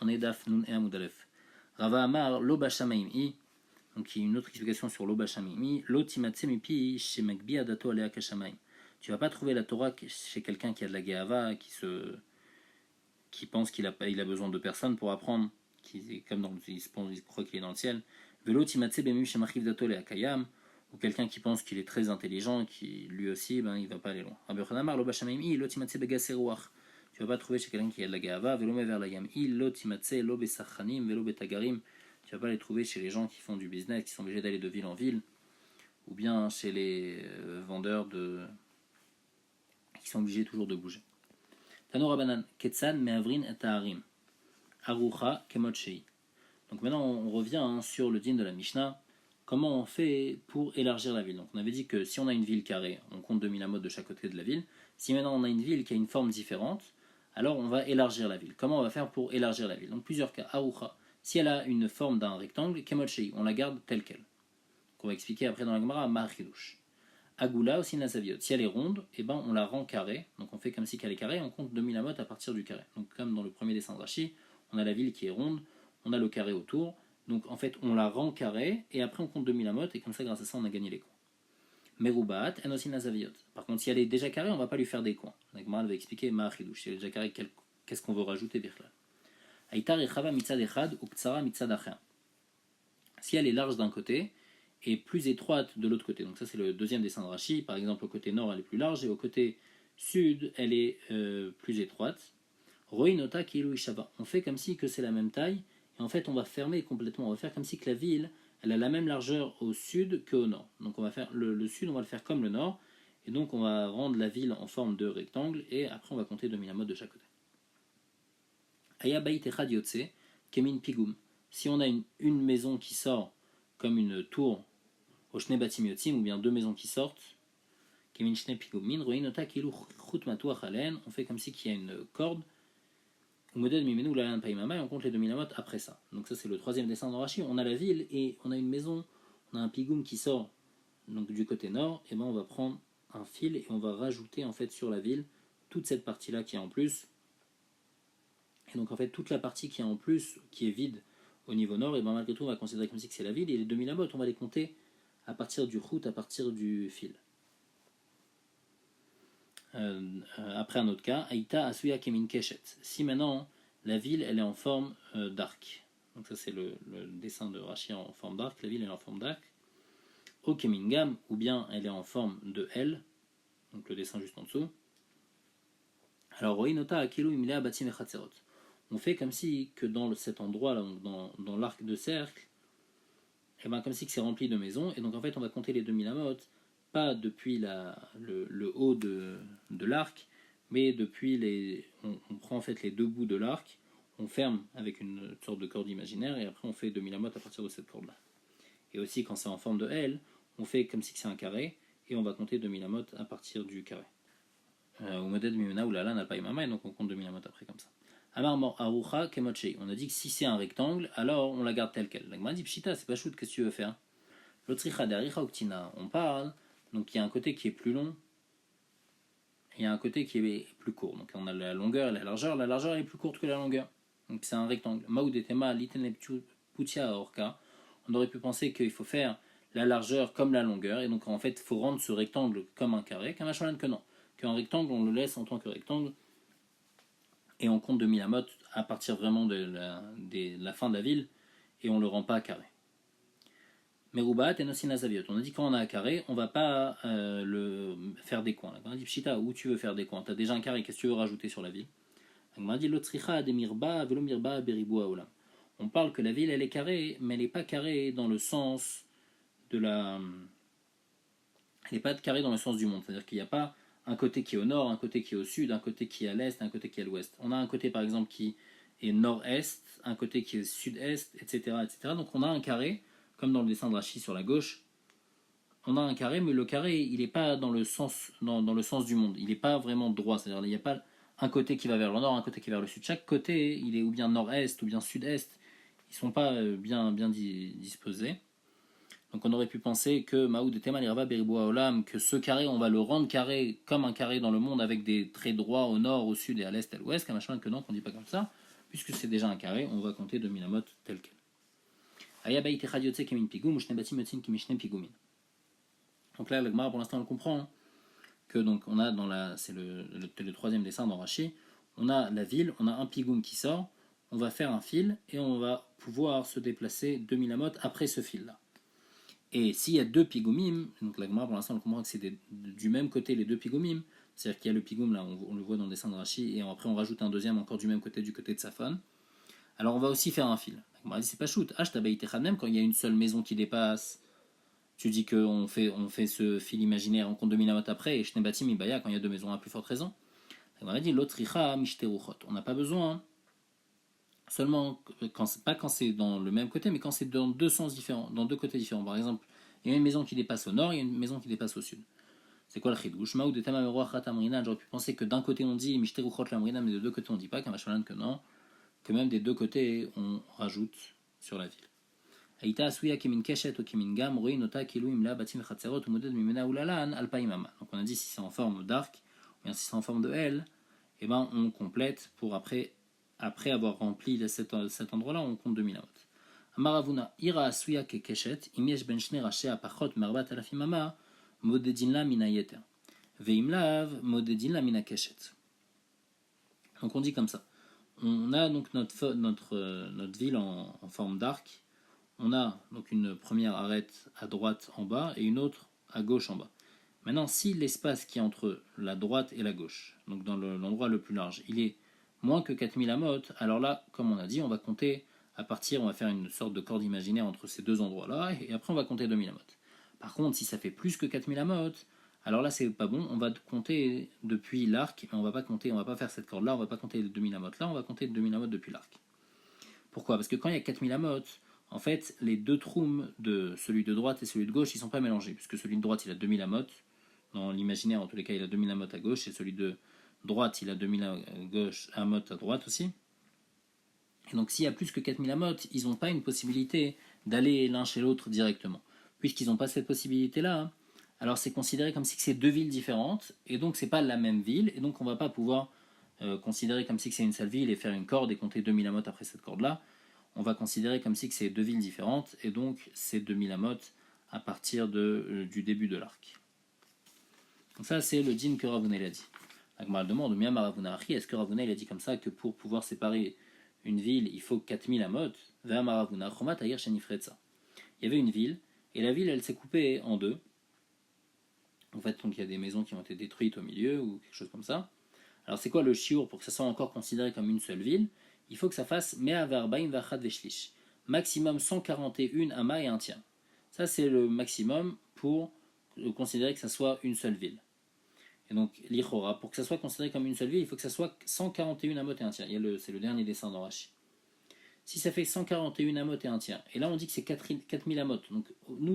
on est Daf Nun et Amudalef. Rava Amar, Lo Bashamaim I, donc il y a une autre explication sur Lo Bashamaim I, Lo Timatse Mipi, chez Magbi Adato Alea Kashamaim. Tu vas pas trouver la Torah chez quelqu'un qui a de la Geava, qui pense qu'il a besoin de personne pour apprendre, il croit qu'il est dans le ciel. Velo Timatse Bemu chez Machiv Dato Alea Kayam, ou quelqu'un qui pense qu'il est très intelligent, qui lui aussi, il va pas aller loin. Rabbi Yochanan Lo Bashamaim I, Lo Timatse Begaseruach. Tu vas pas trouver chez quelqu'un qui a de la Geava, Velo Mever la Yam I, Lo Timatse Lo Besachanim, Velo Betagarim. Tu vas pas les trouver chez les gens qui font du business, qui sont obligés d'aller de ville en ville, ou bien chez les vendeurs qui sont obligés toujours de bouger. Tano Rabanan, Ketsan Mehavrin et Taharim, Arucha Kemot Shei. Donc maintenant on revient sur le din de la Mishnah. Comment on fait pour élargir la ville? Donc on avait dit que si on a une ville carrée, on compte 2000 amot de chaque côté de la ville. Si maintenant on a une ville qui a une forme différente, alors on va élargir la ville. Comment on va faire pour élargir la ville? Donc plusieurs cas. Arucha, si elle a une forme d'un rectangle, Kemot Shei, on la garde telle qu'elle. On va expliquer après dans la Gemara, Ma'achidush. Agula aussi Nasaviot. Si elle est ronde, on la rend carrée. Donc on fait comme si qu'elle est carrée, on compte 2000 amot à partir du carré. Donc comme dans le premier dessin de Rashi, on a la ville qui est ronde, on a le carré autour. Donc en fait on la rend carrée et après on compte 2000 amot et comme ça grâce à ça on a gagné les coins. Merubat en aussi Nasaviot. Par contre si elle est déjà carrée, on ne va pas lui faire des coins. La Gemara va expliquer Ma'achidush. Si elle est déjà carrée, qu'est-ce qu'on veut rajouter Birklal? Aitar Echava Mitzad Echad ou Ktsara Mitzad Acher. Si elle est large d'un côté et plus étroite de l'autre côté. Donc ça c'est le deuxième dessin de Rashi. Par exemple au côté nord elle est plus large et au côté sud elle est plus étroite. Roinota Kilu Ishava. On fait comme si que c'est la même taille et en fait on va fermer complètement. On va faire comme si que la ville elle a la même largeur au sud qu'au nord. Donc on va faire le sud, on va le faire comme le nord et donc on va rendre la ville en forme de rectangle et après on va compter 2000 amot de chaque côté. Aya Bait Echad Yotse Kemin Pigum. Si on a une maison qui sort comme une tour au Shne Batim Yotzim, ou bien deux maisons qui sortent, Kemin Shne Pigumin, Roinota Kilu Chut Matouach Alen, on fait comme si qu'il y a une corde, ou Moded Mimenu Lalan Paimama, et on compte les 2000 amot après ça. Donc ça c'est le troisième dessin de Rashi, on a la ville et on a une maison, on a un pigum qui sort donc du côté nord, et on va prendre un fil et on va rajouter en fait sur la ville toute cette partie là qui est en plus. Et donc en fait toute la partie qui est en plus, qui est vide au niveau nord, et malgré tout on va considérer comme si que c'est la ville, et les 2000 amot on va les compter à partir du route, à partir du fil. Après un autre cas, Aïta Asuya Kemin Keshet. Si maintenant la ville elle est en forme d'arc, donc ça c'est le dessin de Rashi en forme d'arc, la ville elle est en forme d'arc, au Kemin Gam, ou bien elle est en forme de L, donc le dessin juste en dessous. Alors Roinota Akilu Imilea Batim Echatzerot. On fait comme si que dans cet endroit là, dans l'arc de cercle, et comme si que c'est rempli de maisons, et donc en fait on va compter les 2000 amot, pas depuis le haut de l'arc, mais depuis on prend en fait les deux bouts de l'arc, on ferme avec une sorte de corde imaginaire, et après on fait 2000 amot à partir de cette corde là. Et aussi quand c'est en forme de L, on fait comme si c'est un carré, et on va compter 2000 amot à partir du carré. Au modèle Mimena ou Lala n'a pas Imama, et donc on compte 2000 amot après comme ça. Amar Arucha Kemotchei. On a dit que si c'est un rectangle, alors on la garde telle qu'elle. L'agma dit Pshita, c'est pas shoot, qu'est-ce que tu veux faire? L'autricha d'Aricha Oktina, on parle, donc il y a un côté qui est plus long, et il y a un côté qui est plus court. Donc on a la longueur et la largeur est plus courte que la longueur. Donc c'est un rectangle. Maoudetema Liten Putia Orka. On aurait pu penser qu'il faut faire la largeur comme la longueur, et donc en fait il faut rendre ce rectangle comme un carré, qu'un machin que non. Qu'un rectangle on le laisse en tant que rectangle. Et on compte 2000 amot à partir vraiment de la fin de la ville, et on ne le rend pas carré. Merubat et Nosina Zaviot. On a dit quand on a un carré, on ne va pas le faire des coins. On a dit Pshita, où tu veux faire des coins? Tu as déjà un carré, qu'est-ce que tu veux rajouter sur la ville? On a dit Lotricha de Mirba, Velo Mirba, Beribua Olam. On parle que la ville elle est carrée, mais elle n'est pas carrée dans le sens de la. Elle n'est pas carrée dans le sens du monde, c'est-à-dire qu'il n'y a pas un côté qui est au nord, un côté qui est au sud, un côté qui est à l'est, un côté qui est à l'ouest. On a un côté par exemple qui est nord-est, un côté qui est sud-est, etc., etc. Donc on a un carré, comme dans le dessin de Rashi sur la gauche. On a un carré, mais le carré il n'est pas dans le sens du monde. Il n'est pas vraiment droit, c'est-à-dire il n'y a pas un côté qui va vers le nord, un côté qui va vers le sud. Chaque côté il est ou bien nord-est ou bien sud-est. Ils ne sont pas bien disposés. Donc on aurait pu penser que Maoud et Temal Irva Beribua Olam, que ce carré, on va le rendre carré comme un carré dans le monde avec des traits droits au nord, au sud et à l'est et à l'ouest, qu'un machin que non, qu'on ne dit pas comme ça. puisque c'est déjà un carré, on va compter 2000 amot tel quel. Aya baït echad yotze kemin pigum, ushne batim yotzin kimishne pigumin. Donc là, la Gemara, pour l'instant, on le comprend, hein, que donc on a c'est le troisième dessin dans Rashi, on a la ville, on a un pigoum qui sort, on va faire un fil et on va pouvoir se déplacer 2000 amot après ce fil-là. Et s'il y a deux pigoumim, donc la Gemara pour l'instant on comprend que c'est du même côté les deux pigoumim, c'est-à-dire qu'il y a le pigoum là, on le voit dans le dessin de Rashi, et après on rajoute un deuxième encore du même côté, du côté de Safon. Alors on va aussi faire un fil. La Gemara dit c'est pas shoot, même quand il y a une seule maison qui dépasse, tu dis qu'on fait ce fil imaginaire, on compte 2000 amot après, et Shnebatim Ibaya quand il y a deux maisons à plus forte raison. La Gemara dit l'autre richa mishteruchot, on n'a pas besoin. Seulement, pas quand c'est dans le même côté, mais quand c'est dans deux sens différents, dans deux côtés différents. Par exemple, il y a une maison qui dépasse au nord, il y a une maison qui dépasse au sud. C'est quoi le chidouche? Maou de Tama Meroachat Amrina, j'aurais pu penser que d'un côté on dit Mishteruchot Lamrina, mais de deux côtés on dit pas, Kamachalan que non, que même des deux côtés on rajoute sur la ville. Aïta Asuya Kimin Keshet ou Kimin Gam, Roi Nota Kilu Imla Batim Chatzerot, ou Moded Mimena Ulalan, Alpaimama. Donc on a dit si c'est en forme d'arc, ou bien si c'est en forme de L, et ben on complète pour après avoir rempli cet endroit-là, on compte 2000 amot. Amaravuna ira asuya ke keshet, imiesh ben shne raché apachot merbat alafimama, modedin la mina yeter. Veimlav, modedin la mina keshet. Donc on dit comme ça. On a donc notre ville en forme d'arc. On a donc une première arête à droite en bas et une autre à gauche en bas. Maintenant, si l'espace qui est entre la droite et la gauche, donc dans l'endroit le plus large, il est moins que 4000 amot, alors là, comme on a dit, on va compter à partir, on va faire une sorte de corde imaginaire entre ces deux endroits-là, et après on va compter 2000 amot. Par contre, si ça fait plus que 4000 amot, alors là c'est pas bon, on va compter depuis l'arc, mais on va pas faire cette corde-là, on va pas compter les 2000 amot là, on va compter 2000 amot depuis l'arc. Pourquoi? Parce que quand il y a 4000 amot, en fait, les deux troums de celui de droite et celui de gauche, ils sont pas mélangés, puisque celui de droite il a 2000 amot, dans l'imaginaire en tous les cas il a 2000 amot à gauche, et celui de droite, il a 2000 amot à droite aussi. Et donc s'il y a plus que 4000 amot, ils n'ont pas une possibilité d'aller l'un chez l'autre directement. Puisqu'ils n'ont pas cette possibilité-là, alors c'est considéré comme si c'est deux villes différentes, et donc c'est pas la même ville, et donc on ne va pas pouvoir considérer comme si c'est une seule ville et faire une corde et compter 2000 amot après cette corde-là. On va considérer comme si c'est deux villes différentes, et donc c'est 2000 amot à partir du début de l'arc. Donc ça c'est le din que Ravuna a dit. Agmar demande, est-ce que Ravuna il a dit comme ça que pour pouvoir séparer une ville, il faut 4000 amot? Il y avait une ville, et la ville elle s'est coupée en deux. En fait, donc il y a des maisons qui ont été détruites au milieu, ou quelque chose comme ça. Alors c'est quoi le shiur pour que ça soit encore considéré comme une seule ville? Il faut que ça fasse Mea Verbaim Vachad Veshlish. Maximum 141 amas et un tiers. Ça c'est le maximum pour considérer que ça soit une seule ville. Et donc, l'Ichora, pour que ça soit considéré comme une seule ville, il faut que ça soit 141 amot et un tiers. C'est le dernier dessin dans Rashi. Si ça fait 141 amot et un tiers, et là on dit que c'est 4000 amot, donc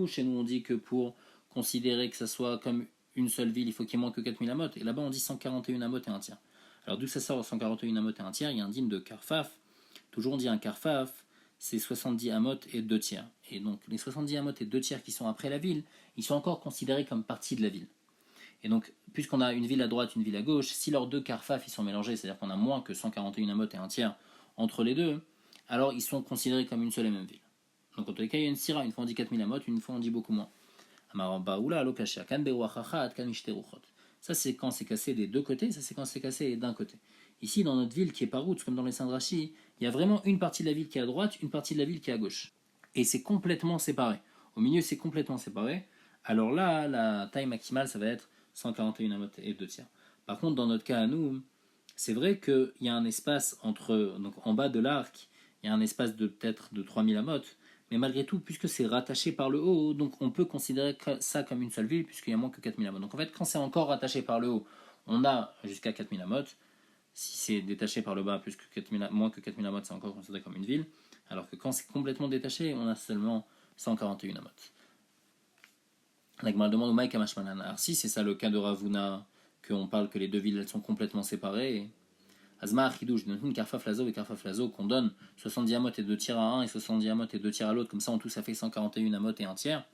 chez nous, on dit que pour considérer que ça soit comme une seule ville, il faut qu'il y ait moins que 4000 amot, et là-bas on dit 141 amot et un tiers. Alors d'où ça sort 141 amot et un tiers? Il y a un dîme de Karfaf. Toujours on dit un Karfaf, c'est 70 amot et 2 tiers. Et donc les 70 amot et 2 tiers qui sont après la ville, ils sont encore considérés comme partie de la ville. Et donc, puisqu'on a une ville à droite, une ville à gauche, si leurs deux karfaf ils sont mélangés, c'est-à-dire qu'on a moins que 141 amot et un tiers entre les deux, alors ils sont considérés comme une seule et même ville. Donc en tous les cas, il y a une sira, une fois on dit 4000 amot, une fois on dit beaucoup moins. Ça c'est quand c'est cassé des deux côtés, ça c'est quand c'est cassé d'un côté. Ici, dans notre ville qui est Parout, comme dans les Saints de Rashi, il y a vraiment une partie de la ville qui est à droite, une partie de la ville qui est à gauche. Et c'est complètement séparé. Au milieu, c'est complètement séparé. Alors là, la taille maximale, ça va être 141 amot et 2 tiers. Par contre, dans notre cas à nous, c'est vrai qu'il y a un espace donc en bas de l'arc, il y a un espace de peut-être de 3000 amot, mais malgré tout, puisque c'est rattaché par le haut, donc on peut considérer ça comme une seule ville, puisqu'il y a moins que 4000 amot. Donc en fait, quand c'est encore rattaché par le haut, on a jusqu'à 4000 amot. Si c'est détaché par le bas, moins que 4000 amot, c'est encore considéré comme une ville. Alors que quand c'est complètement détaché, on a seulement 141 amot. La Gemara demande au Maïk Amashmanan. Alors si c'est ça le cas de Ravuna, qu'on parle que les deux villes elles sont complètement séparées, Azma Achidouj, une Karfaf Lazo et Karfaf Lazo, qu'on donne 70 amot et 2 tiers à un et 70 amot et 2 tiers à l'autre, comme ça en tout ça fait 141 amot et 1 tiers.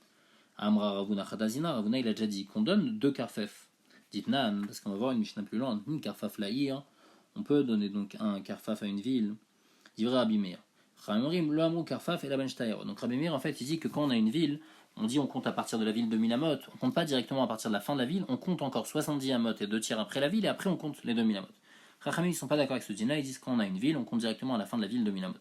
Amra Ravuna Khadazina, Ravuna il a déjà dit qu'on donne 2 Karfaf. Dites Nan, parce qu'on va voir une Mishnah plus loin, une Karfaf Laïr, on peut donner donc un Karfaf à une ville Divrei Rabbi Meir. Chachamim lo amru karfaf et la ben shtayero. Donc Rabbi Meir, en fait, il dit que quand on a une ville, on dit on compte à partir de la ville de 2000 amot, on compte pas directement à partir de la fin de la ville, on compte encore 70 amot et 2 tiers après la ville, et après on compte les 2000 amot. Chachamim, ils sont pas d'accord avec ce din-là, ils disent quand on a une ville, on compte directement à la fin de la ville de 2000 amot.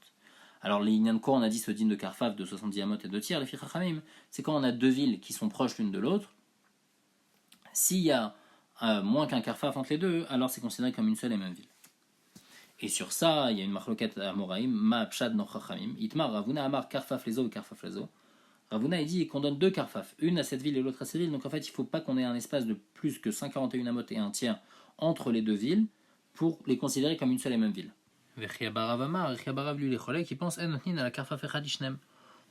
Alors les Inyan quoi on a dit ce din de karfaf de 70 amot et 2 tiers, les Chachamim, c'est quand on a deux villes qui sont proches l'une de l'autre. S'il y a moins qu'un karfaf entre les deux, alors c'est considéré comme une seule et même ville. Et sur ça, il y a une marloquette à Moraïm, ma pshad no chachamim, itmar Ravuna amar karfaf lezo et karfaf lezo. Ravuna il dit qu'on donne deux karfaf, une à cette ville et l'autre à cette ville, donc en fait il ne faut pas qu'on ait un espace de plus que 141 amot et un tiers entre les deux villes pour les considérer comme une seule et même ville. Vechiabarav amar, Vechiabarav lui les cholèques qui pensent enotnin à la karfaf echad ishnem.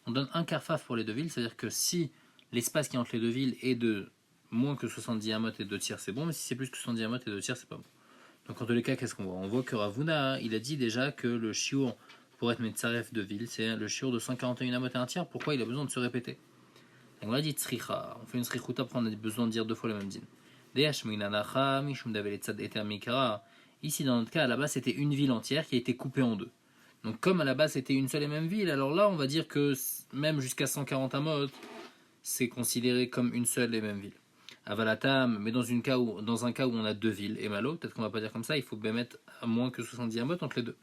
On donne un karfaf pour les deux villes, c'est-à-dire que si l'espace qui est entre les deux villes est de moins que 70 amot et 2 tiers, c'est bon, mais si c'est plus que 70 amot et 2 tiers, c'est pas bon. Donc en tous les cas, qu'est-ce qu'on voit? On voit que Ravuna, il a dit déjà que le shiur pour être metzaref de ville, c'est le shiur de 141 amot et un tiers. Pourquoi il a besoin de se répéter? Donc on a dit tzricha, on fait une tzrichuta, après on a besoin de dire deux fois le même din. Ici dans notre cas, à la base c'était une ville entière qui a été coupée en deux. Donc comme à la base c'était une seule et même ville, alors là on va dire que même jusqu'à 140 amot, c'est considéré comme une seule et même ville. Avalatam, mais dans un cas où on a deux villes, et malo, peut-être qu'on va pas dire comme ça, il faut bien mettre à moins que 70 amot entre les deux.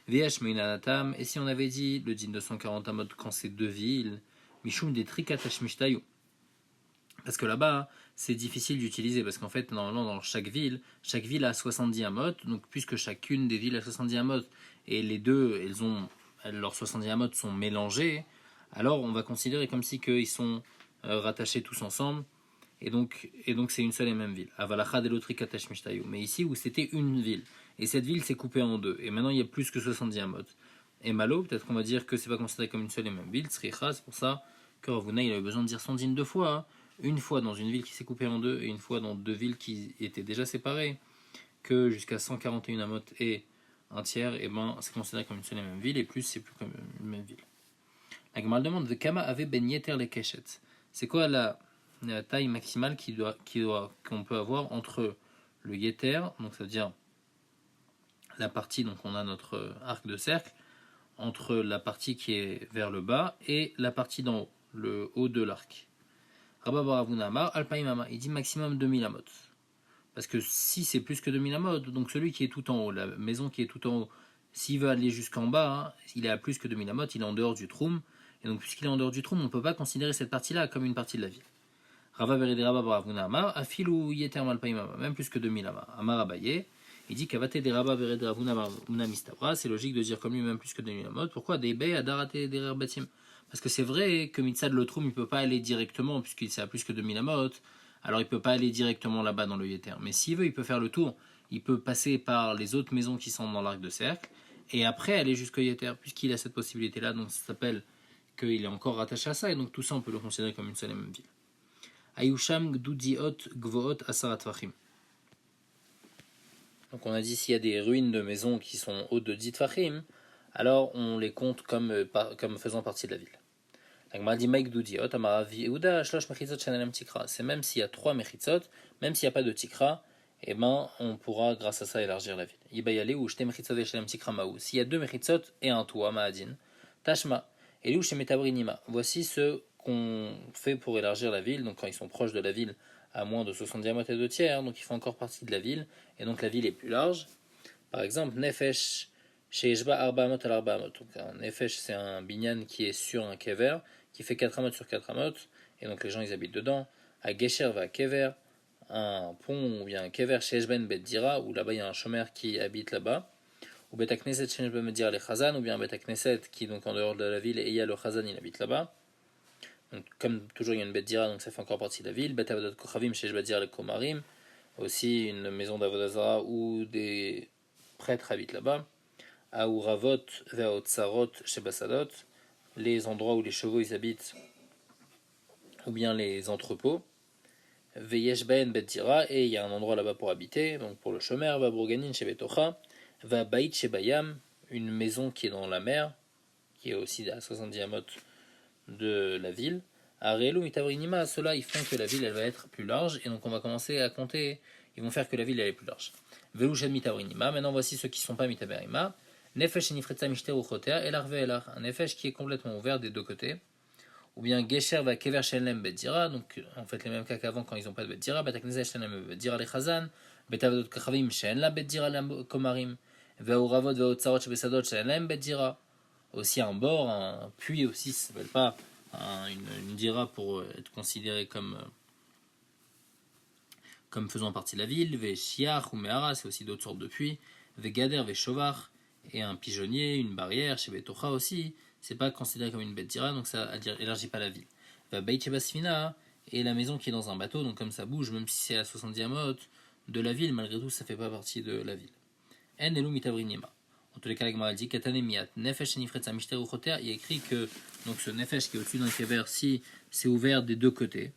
Vh meinanatam, et si on avait dit le din de 140 amot quand c'est deux villes, mishum des trikatashmishtayu. Parce que là-bas, c'est difficile d'utiliser, parce qu'en fait, normalement, dans chaque ville a 70 amot, donc puisque chacune des villes a 70 amot, et les deux, leurs 70 amot sont mélangés, alors on va considérer comme si qu'ils sont rattachés tous ensemble, et donc c'est une seule et même ville. Mais ici où c'était une ville, et cette ville s'est coupée en deux, et maintenant il y a plus que 70 amot. Et malo, peut-être qu'on va dire que c'est pas considéré comme une seule et même ville, tzricha, c'est pour ça que Ravuna il avait besoin de dire son din deux fois, hein. Une fois dans une ville qui s'est coupée en deux, et une fois dans deux villes qui étaient déjà séparées, que jusqu'à 141 amot et un tiers, et ben c'est considéré comme une seule et même ville, et plus c'est plus comme une même ville. La Gemara demande de Kama avait ben yeter les keshet. C'est quoi la taille maximale qu'on peut avoir entre le yeter, donc c'est-à-dire la partie, donc on a notre arc de cercle, entre la partie qui est vers le bas et la partie d'en haut, le haut de l'arc. Rabba Baravuna Amar, Alpaim Amar, il dit maximum 2000 amot. Parce que si c'est plus que 2000 amot, donc celui qui est tout en haut, la maison qui est tout en haut, s'il veut aller jusqu'en bas, il est à plus que 2000 amot, il est en dehors du troum, et donc puisqu'il est en dehors du troum, on ne peut pas considérer cette partie-là comme une partie de la ville. Rava Verede Rabba Baravuna Amar, Afilu Yeter Malpaim Amar, même plus que 2000 Amar. Amar Abaye, il dit qu'Avate de Rabba Verede Ravuna Baravuna Mistabra, c'est logique de dire comme lui même plus que 2000 amot. Pourquoi des baies à Darate derer Batim? Parce que c'est vrai que Mitzad le Troum, il ne peut pas aller directement, puisqu'il est à plus que 2000 amot, alors il ne peut pas aller directement là-bas dans le Yeter. Mais s'il veut, il peut faire le tour. Il peut passer par les autres maisons qui sont dans l'arc de cercle, et après aller jusqu'au Yeter, puisqu'il a cette possibilité-là, donc ça s'appelle qu'il est encore rattaché à ça, et donc tout ça, on peut le considérer comme une seule et même ville. Ayusham Gdudiot Gvoot Asarat Fachim. Donc on a dit s'il y a des ruines de maisons qui sont hautes de 10 Fachim, alors on les compte comme faisant partie de la ville. C'est même s'il y a 3 mechitzot, même s'il n'y a pas de tikra, eh ben, on pourra grâce à ça élargir la ville. S'il y a 2 mechitzot et un toit, ma'adin, tashma, voici ce qu'on fait pour élargir la ville, donc quand ils sont proches de la ville à moins de 70 amot et 2 tiers, donc ils font encore partie de la ville, et donc la ville est plus large. Par exemple, nefesh, Sheishba arba amot al arba amot. Donc un nefesh, c'est un binyan qui est sur un kever, qui fait 4 amot sur 4 amot, et donc les gens ils habitent dedans. À Gesher va kever, un pont ou bien un kever Sheishben bet dira, où là-bas il y a un chômeur qui habite là-bas. Ou bet akneset Sheishben bet dira le chazan, ou bien bet akneset qui donc en dehors de la ville, et il y a le chazan, il habite là-bas. Donc comme toujours il y a une bet dira, donc ça fait encore partie de la ville. Bet avodat kochavim Sheishba dira le komarim, aussi une maison d'avodazara où des prêtres habitent là-bas. Aouravot ve'otsarot shebasadot, les endroits où les chevaux ils habitent, ou bien les entrepôts. Veyesh ben betira, et il y a un endroit là-bas pour habiter, donc pour le chômeur. Va broganin shebetocha, va bait shebayam, une maison qui est dans la mer, qui est aussi à 70 amot de la ville. Arelu mitavrinima, ceux-là ils font que la ville elle va être plus large, et donc on va commencer à compter, ils vont faire que la ville elle est plus large. Velushan mitavrinima, maintenant voici ceux qui ne sont pas mitavrinima. Nefesh shenifretza mishter uchotea elar ve'elar. Un nefesh qui est complètement ouvert des deux côtés. Ou bien gesher va kever shenlem betzira. Donc en fait les mêmes cas qu'avant quand ils n'ont pas de betzira. Bataknezeh shenlem betzira le chazan. Betavadot kachavim shen la betzira la komarim. Ve'uravot ve'otzarot shebesadot shenlem betzira. Aussi un bord, un puits aussi, ça ne s'appelle pas une dira pour être considéré comme faisant partie de la ville. Veshiach ou Mehara, c'est aussi d'autres sortes de puits. Vegader, Veshovar, et un pigeonnier, une barrière, chez Betocha aussi, c'est pas considéré comme une bête dira, donc ça élargit pas la ville. Beit Shebasfina, et la maison qui est dans un bateau, donc comme ça bouge, même si c'est à 70 amot de la ville, malgré tout, ça fait pas partie de la ville. En elu mitavrinima. En tous les cas, la Gemara dit Katanemiat, Nefesh Nifretza Mishter Uchoter, il y a écrit que donc ce Nefesh qui est au-dessus d'un kever, si c'est ouvert des deux côtés,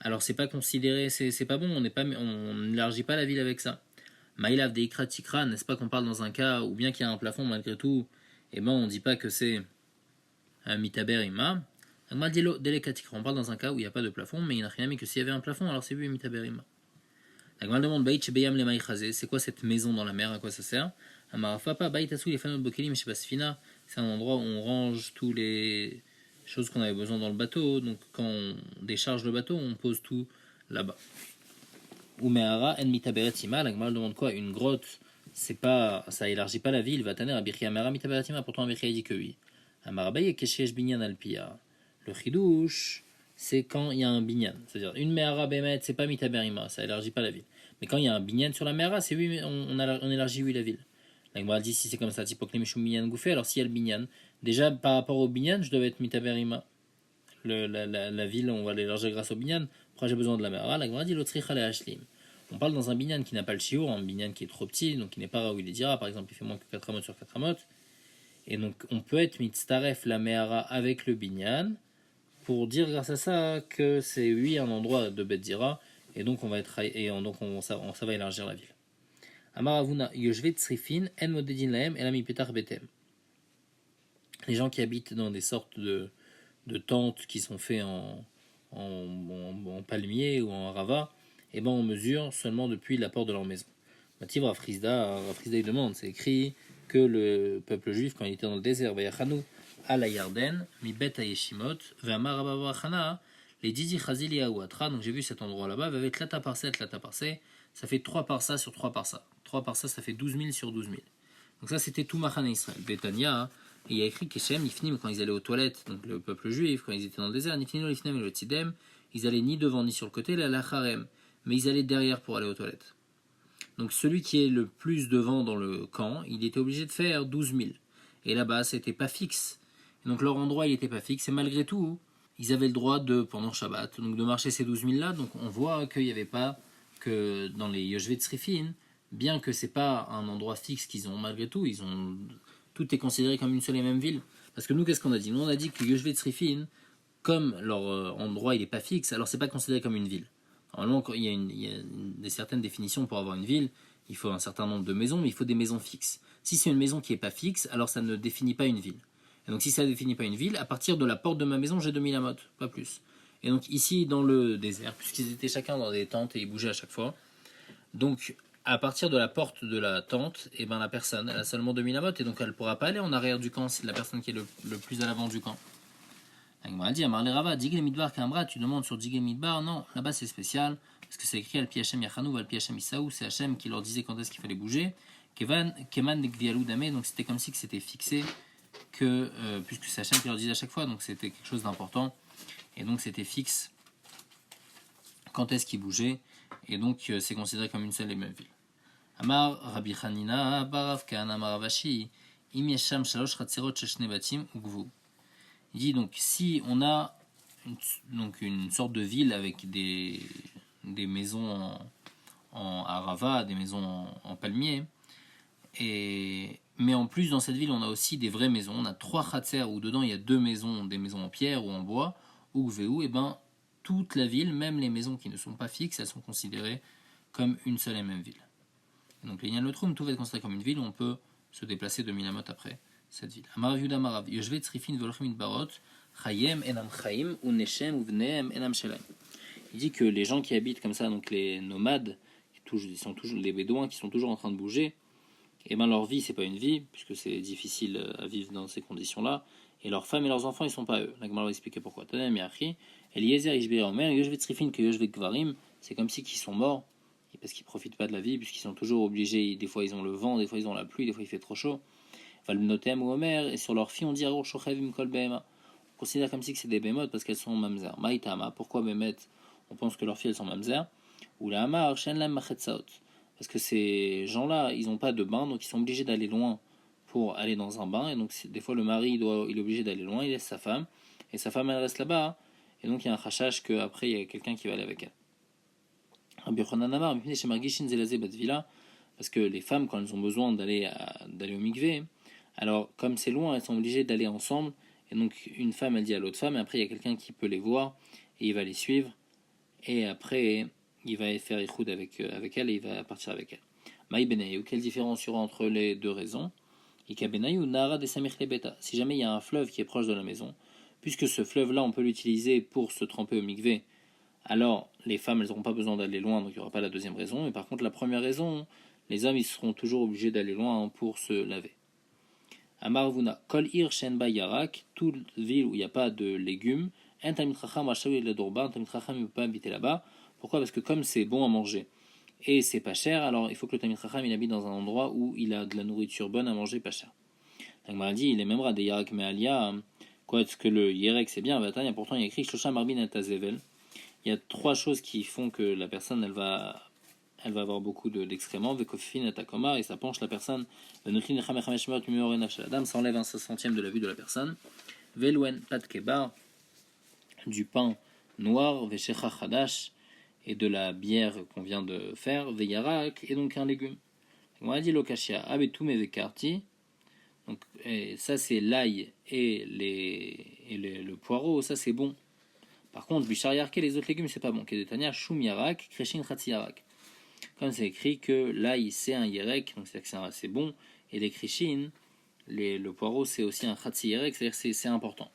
alors c'est pas considéré, c'est pas bon, on n'élargit pas la ville avec ça. Maïlav de Ikra Tikra, n'est-ce pas qu'on parle dans un cas où bien qu'il y a un plafond malgré tout, eh ben on dit pas que c'est un mitaber ima. On parle dans un cas où il n'y a pas de plafond, mais il n'a rien mis que s'il y avait un plafond, alors c'est lui mitaber ima. La Gemara demande Baït Shebeyam le Maïchazé, c'est quoi cette maison dans la mer, à quoi ça sert? Amarafapa Baït Asou les Fanot Bokelim Shebasfina, c'est un endroit où on range tous les choses qu'on avait besoin dans le bateau, donc quand on décharge le bateau, on pose tout là-bas. Ou Mehara en mitaberetima, la Gemara demande quoi? Une grotte, c'est pas, ça élargit pas la ville. Va taner Abirchi Amara mitaberetima, pourtant Abirchi dit que oui. Amarabaye keshesh binyan alpia. Le chidouche, c'est quand il y a un binyan, c'est-à-dire une Mehara bemet, c'est pas mitaberima, ça élargit pas la ville. Mais quand il y a un binyan sur la Mehara, c'est oui, on élargit oui la ville. La Gemara dit si c'est comme ça, typo klemishum binyan gouffé, alors s'il y a le binyan, déjà par rapport au binyan, je devais être mitaberima. La ville, on va l'élargir grâce au binyan. Pourquoi j'ai besoin de la Mehara? La Gemara dit l'otricha le hashlim. On parle dans un binyan qui n'a pas le shiur, un binyan qui est trop petit, donc qui n'est pas où il est dira, par exemple il fait moins que 4 amot sur 4 amot. Et donc on peut être mitztaref la Mehara avec le binyan pour dire grâce à ça que c'est oui un endroit de bet dira, et donc on va être donc ça va élargir la ville. Amaravuna yoshvet tsrifin en modedin laem elami petar betem. Les gens qui habitent dans des sortes de tentes qui sont faits en palmier ou en rava, et ben on mesure seulement depuis la porte de leur maison. Mativ Rafrizda il demande, c'est écrit que le peuple juif, quand il était dans le désert, Vayachanu à la Yarden, mi bet ayeshimot, ve'amar rabavachana, les didi chazili aouatra, donc j'ai vu cet endroit là-bas, avec tlata parsa, ça fait 3 parsa sur 3 parsa. 3 parsa, ça fait 12 000 sur 12 000. Donc ça, c'était tout Machane Israël. Betania, et il y a écrit qu'Eshem, Nifnim, quand ils allaient aux toilettes, donc le peuple juif, quand ils étaient dans le désert, Nifnim, Nifnim et le Tzidem, ils allaient ni devant ni sur le côté, la Lacharem, mais ils allaient derrière pour aller aux toilettes. Donc celui qui est le plus devant dans le camp, il était obligé de faire 12 000. Et là-bas, c'était pas fixe. Et donc leur endroit, il n'était pas fixe. Et malgré tout, ils avaient le droit pendant Shabbat, donc de marcher ces 12 000 là. Donc on voit qu'il n'y avait pas que dans les Yoshvet Srifin, bien que c'est pas un endroit fixe qu'ils ont, malgré tout, tout est considéré comme une seule et même ville. Parce que nous, qu'est-ce qu'on a dit? Nous, on a dit que Yoshvet Srifin, comme leur endroit il n'est pas fixe, alors c'est pas considéré comme une ville. Normalement, il y a des certaines définitions pour avoir une ville. Il faut un certain nombre de maisons, mais il faut des maisons fixes. Si c'est une maison qui n'est pas fixe, alors ça ne définit pas une ville. Et donc si ça ne définit pas une ville, à partir de la porte de ma maison, j'ai 2000 amot, pas plus. Et donc ici, dans le désert, puisqu'ils étaient chacun dans des tentes et ils bougeaient à chaque fois, donc à partir de la porte de la tente, et ben la personne, elle a seulement 2000 amot, et donc elle ne pourra pas aller en arrière du camp, c'est la personne qui est le plus à l'avant du camp. Il m'a dit, Amar le Rava, Digel Midbar Kamra, tu demandes sur Digel Midbar, non, là-bas c'est spécial, parce que c'est écrit Al Pi Hashem Yachanou, Al Pi Hashem Isaou, c'est Hashem qui leur disait quand est-ce qu'il fallait bouger, Keman Gvialou Dame, donc c'était comme si que c'était fixé, puisque c'est Hashem qui leur disait à chaque fois, donc c'était quelque chose d'important, et donc c'était fixe quand est-ce qu'il bougeait, et donc c'est considéré comme une seule et même ville. Amar Rabbi Hanina, Barav Kan, Amar Avashi, Im Yesham Shalosh Chatzerot Sheshne Batim Ugvu. Il dit donc si on a une sorte de ville avec des maisons en arava, des maisons en palmier, mais en plus dans cette ville on a aussi des vraies maisons, on a 3 khatser où dedans il y a 2 maisons, des maisons en pierre ou en bois, ou et ben toute la ville, même les maisons qui ne sont pas fixes, elles sont considérées comme une seule et même ville. Et donc les Nyan Lotrum, tout va être considéré comme une ville où on peut se déplacer de Milamot après cette ville. Amar Yuda Marav, Yoshvet Srifin Volchim Barot, Chayem Enam Chaim, Uneshem Uvneem Enam Shelaim. Il dit que les gens qui habitent comme ça, donc les nomades, ils sont toujours les bédouins qui sont toujours en train de bouger, et ben leur vie c'est pas une vie, puisque c'est difficile à vivre dans ces conditions-là, et leurs femmes et leurs enfants ils sont pas eux. La Gemara va expliquer pourquoi. Tanem Yachi, Eliezer Ishbira Omer, Yoshvet Srifin que Yoshvet Kvarim, c'est comme si qu'ils sont morts, et parce qu'ils profitent pas de la vie, puisqu'ils sont toujours obligés, des fois ils ont le vent, des fois ils ont la pluie, des fois il fait trop chaud. Valnotem ou Omer, et sur leur fille on dit Arur Shochev Imkol Behema. On considère comme si que c'est des bémotes parce qu'elles sont mamzer. Maïtama, pourquoi Bémet on pense que leurs filles elles sont mamzer? Ou la Hamar, Shenlam Machetsaot. Parce que ces gens-là, ils n'ont pas de bain, donc ils sont obligés d'aller loin pour aller dans un bain. Et donc, des fois, le mari, il est obligé d'aller loin, il laisse sa femme. Et sa femme, elle reste là-bas. Hein. Et donc, il y a un rachage qu'après, il y a quelqu'un qui va aller avec elle. Parce que les femmes, quand elles ont besoin d'aller au mikvé, alors, comme c'est loin, elles sont obligées d'aller ensemble. Et donc, une femme, elle dit à l'autre femme, et après, il y a quelqu'un qui peut les voir, et il va les suivre. Et après, il va faire ichoud avec elle et il va partir avec elle. Maï Benayu, quelle différence il y aura entre les deux raisons? Ika Benayu, Nara de Samir Beta. Si jamais il y a un fleuve qui est proche de la maison, puisque ce fleuve-là, on peut l'utiliser pour se tremper au mikvé, alors les femmes, elles n'auront pas besoin d'aller loin, donc il n'y aura pas la deuxième raison. Mais par contre, la première raison, les hommes, ils seront toujours obligés d'aller loin pour se laver. Amarvuna, Kol Ir Shenba Yarak, toute ville où il n'y a pas de légumes, un Tamid Chacham Rachaoui le Dorba, un Tamid Chacham ne peut pas habiter là-bas. Pourquoi? Parce que comme c'est bon à manger et c'est pas cher, alors il faut que le Tamid Chacham il habite dans un endroit où il a de la nourriture bonne à manger, pas cher. Donc m'a dit, il est même rare des Yarak Mealia. Quoi, est-ce que le Yerek c'est bien? Pourtant il y a écrit Shosha Marbin Atazevel. Il y a trois choses qui font que la personne elle va avoir beaucoup d'excréments, Vekofin Atakoma, et ça penche la personne. Ça enlève un 60e de la vue de la personne. Velouen Patkebar, du pain noir, Veshecha Hadash, et de la bière qu'on vient de faire, Veyarak, et donc un légume. On a dit Lokashia, Abetum et Vekarti. Donc, et ça c'est l'ail et le poireau, ça c'est bon. Par contre, Bishar Yarke, les autres légumes c'est pas bon. Kedetania, Shum Yarak, Kreshin Khatsi Yarak. Comme c'est écrit que l'ail c'est un yerek, donc c'est-à-dire que c'est bon, et les krishin, le poireau c'est aussi un khatsi yerek, c'est-à-dire que c'est important.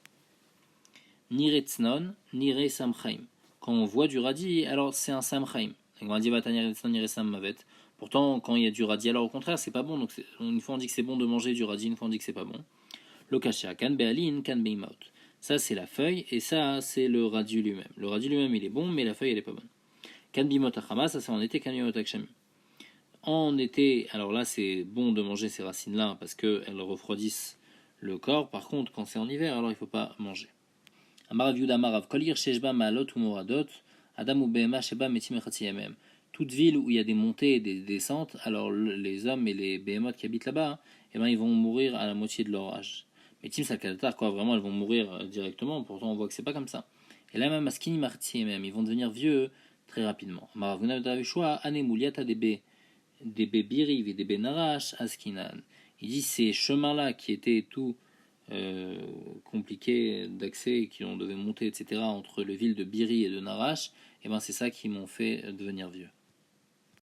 Nire tznon, nire samchaim. Quand on voit du radis, alors c'est un samchaim. Pourtant, quand il y a du radis, alors au contraire, c'est pas bon. Donc une fois on dit que c'est bon de manger du radis, une fois on dit que c'est pas bon. Lokasha, kan be'alin, kan be'imaut. Ça c'est la feuille, et ça c'est le radis lui-même. Le radis lui-même il est bon, mais la feuille elle est pas bonne. Kan bimot achama, ça c'est en été, kan bimot akshami. En été, alors là c'est bon de manger ces racines-là parce qu'elles refroidissent le corps. Par contre, quand c'est en hiver, alors il ne faut pas manger. Amarav Yuda Marav Kolir Sheshba Maalot ou Moradot Adam ou Behema Sheba Metim Echatiyamem. Toute ville où il y a des montées et des descentes, alors les hommes et les behemoths qui habitent là-bas, eh ben, ils vont mourir à la moitié de leur âge. Metim Sakadatar, quoi, vraiment, elles vont mourir directement. Pourtant, on voit que c'est pas comme ça. Et là même, Askini Martiyamem, ils vont devenir vieux très rapidement. Maravuna Davishua Anemuliata des bébiriv et des benarash askinan. Il dit ces chemins-là qui étaient tout compliqués d'accès, qui on devait monter, etc., entre les villes de Biri et de Narash, et ben c'est ça qui m'ont fait devenir vieux.